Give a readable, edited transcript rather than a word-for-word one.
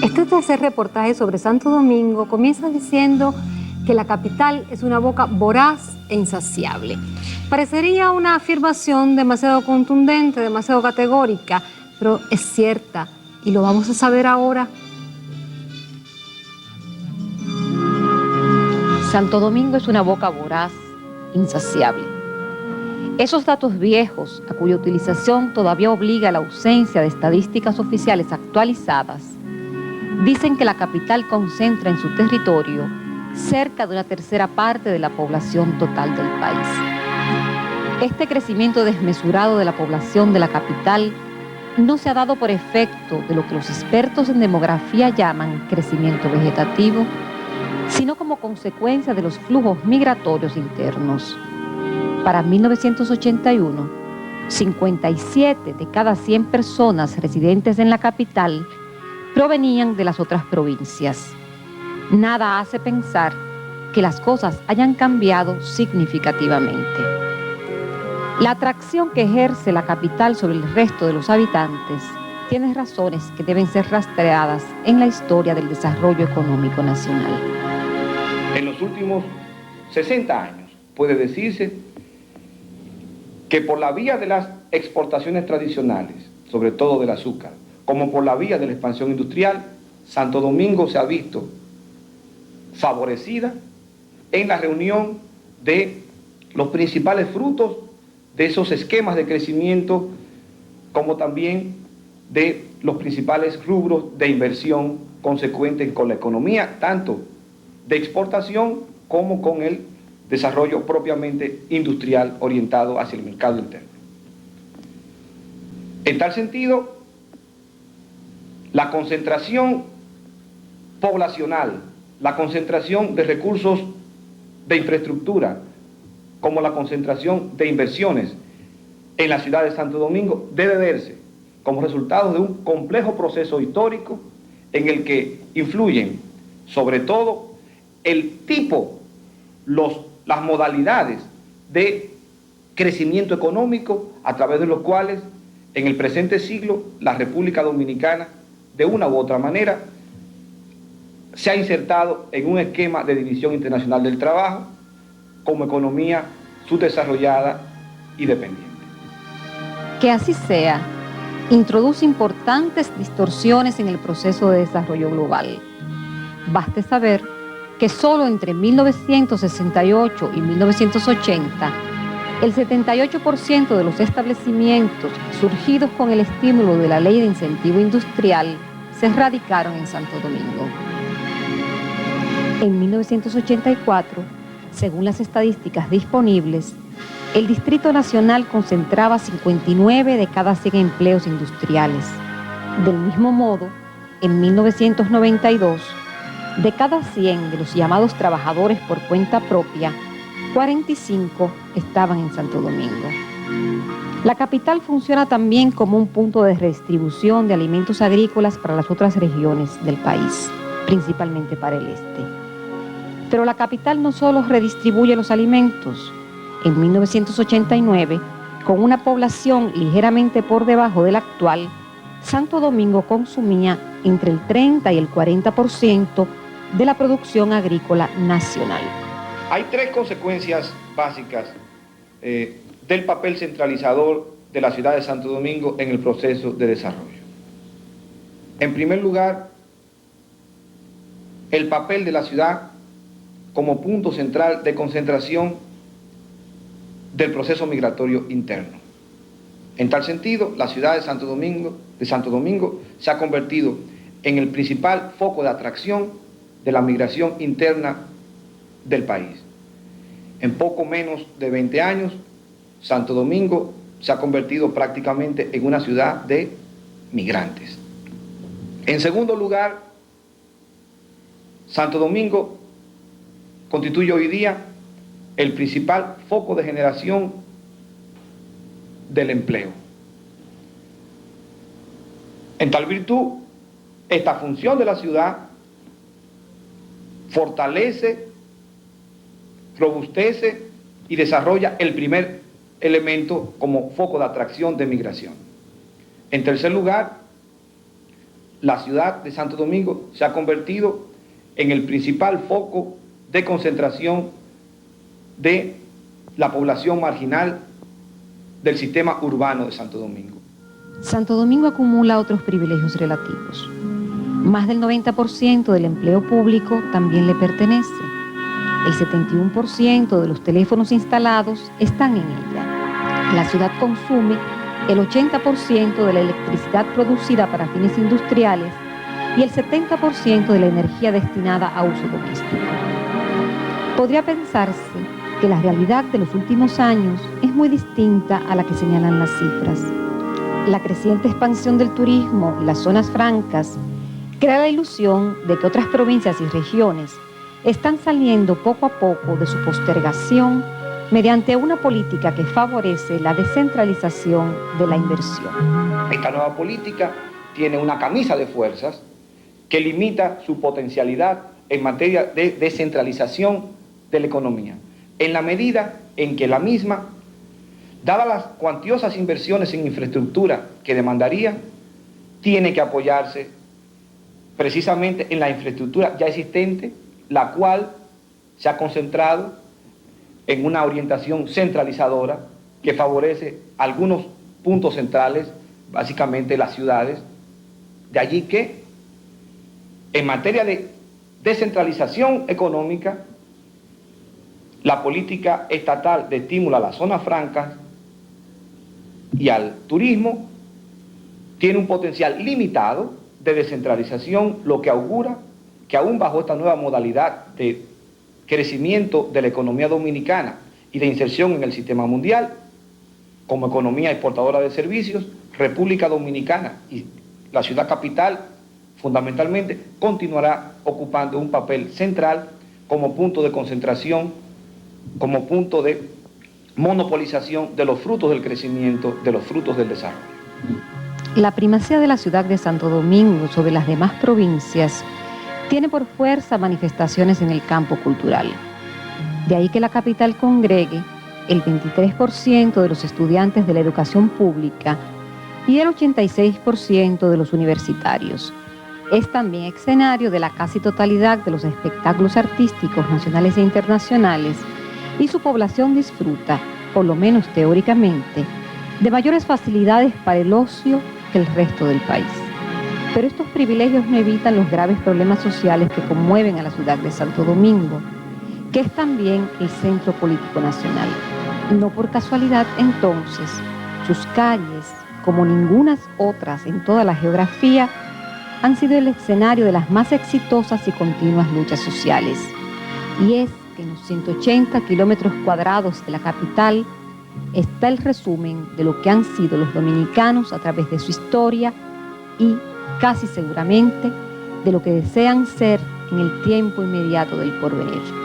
Este tercer reportaje sobre Santo Domingo comienza diciendo que la capital es una boca voraz e insaciable. Parecería una afirmación demasiado contundente, demasiado categórica, pero es cierta y lo vamos a saber ahora. Santo Domingo es una boca voraz, insaciable. Esos datos viejos, a cuya utilización todavía obliga la ausencia de estadísticas oficiales actualizadas, dicen que la capital concentra en su territorio cerca de una tercera parte de la población total del país. Este crecimiento desmesurado de la población de la capital no se ha dado por efecto de lo que los expertos en demografía llaman crecimiento vegetativo, sino como consecuencia de los flujos migratorios internos. Para 1981, 57 de cada 100 personas residentes en la capital provenían de las otras provincias. Nada hace pensar que las cosas hayan cambiado significativamente. La atracción que ejerce la capital sobre el resto de los habitantes tiene razones que deben ser rastreadas en la historia del desarrollo económico nacional. En los últimos 60 años puede decirse que por la vía de las exportaciones tradicionales, sobre todo del azúcar, como por la vía de la expansión industrial, Santo Domingo se ha visto favorecida en la reunión de los principales frutos de esos esquemas de crecimiento, como también de los principales rubros de inversión consecuentes con la economía, tanto de exportación como con el desarrollo propiamente industrial orientado hacia el mercado interno. En tal sentido, la concentración poblacional, la concentración de recursos de infraestructura, como la concentración de inversiones en la ciudad de Santo Domingo, debe verse como resultado de un complejo proceso histórico en el que influyen, sobre todo, el tipo, las modalidades de crecimiento económico a través de los cuales en el presente siglo la República Dominicana, de una u otra manera, se ha insertado en un esquema de división internacional del trabajo como economía subdesarrollada y dependiente. Que así sea, introduce importantes distorsiones en el proceso de desarrollo global. Baste saber que solo entre 1968 y 1980, el 78% de los establecimientos surgidos con el estímulo de la Ley de Incentivo Industrial se radicaron en Santo Domingo. En 1984, según las estadísticas disponibles, el Distrito Nacional concentraba 59 de cada 100 empleos industriales. Del mismo modo, en 1992, de cada 100 de los llamados trabajadores por cuenta propia, 45 estaban en Santo Domingo. La capital funciona también como un punto de redistribución de alimentos agrícolas para las otras regiones del país, principalmente para el este. Pero la capital no solo redistribuye los alimentos. En 1989, con una población ligeramente por debajo de la actual, Santo Domingo consumía entre el 30 y el 40% de la producción agrícola nacional. Hay tres consecuencias básicas del papel centralizador de la ciudad de Santo Domingo en el proceso de desarrollo. En primer lugar, el papel de la ciudad como punto central de concentración del proceso migratorio interno. En tal sentido, la ciudad de Santo Domingo se ha convertido en el principal foco de atracción de la migración interna del país. En poco menos de 20 años, Santo Domingo se ha convertido prácticamente en una ciudad de migrantes. En segundo lugar, Santo Domingo constituye hoy día el principal foco de generación del empleo. En tal virtud, esta función de la ciudad fortalece, robustece y desarrolla el primer elemento como foco de atracción de migración. En tercer lugar, la ciudad de Santo Domingo se ha convertido en el principal foco de concentración de la población marginal del sistema urbano de Santo Domingo. Santo Domingo acumula otros privilegios relativos. Más del 90% del empleo público también le pertenece. El 71% de los teléfonos instalados están en ella. La ciudad consume el 80% de la electricidad producida para fines industriales y el 70% de la energía destinada a uso doméstico. Podría pensarse que la realidad de los últimos años es muy distinta a la que señalan las cifras. La creciente expansión del turismo y las zonas francas crea la ilusión de que otras provincias y regiones están saliendo poco a poco de su postergación mediante una política que favorece la descentralización de la inversión. Esta nueva política tiene una camisa de fuerzas que limita su potencialidad en materia de descentralización de la economía, en la medida en que la misma, dadas las cuantiosas inversiones en infraestructura que demandaría, tiene que apoyarse precisamente en la infraestructura ya existente, la cual se ha concentrado en una orientación centralizadora que favorece algunos puntos centrales, básicamente las ciudades. De allí que, en materia de descentralización económica, la política estatal de estímulo a las zonas francas y al turismo tiene un potencial limitado de descentralización, lo que augura que aún bajo esta nueva modalidad de crecimiento de la economía dominicana y de inserción en el sistema mundial, como economía exportadora de servicios, República Dominicana y la ciudad capital, fundamentalmente, continuará ocupando un papel central como punto de concentración, como punto de monopolización de los frutos del crecimiento, de los frutos del desarrollo. La primacía de la ciudad de Santo Domingo sobre las demás provincias tiene por fuerza manifestaciones en el campo cultural. De ahí que la capital congregue el 23% de los estudiantes de la educación pública y el 86% de los universitarios. Es también escenario de la casi totalidad de los espectáculos artísticos nacionales e internacionales y su población disfruta, por lo menos teóricamente, de mayores facilidades para el ocio que el resto del país. Pero estos privilegios no evitan los graves problemas sociales que conmueven a la ciudad de Santo Domingo, que es también el centro político nacional. No por casualidad, entonces, sus calles, como ningunas otras en toda la geografía, han sido el escenario de las más exitosas y continuas luchas sociales. Y es que en los 180 kilómetros cuadrados de la capital está el resumen de lo que han sido los dominicanos a través de su historia y, casi seguramente, de lo que desean ser en el tiempo inmediato del porvenir.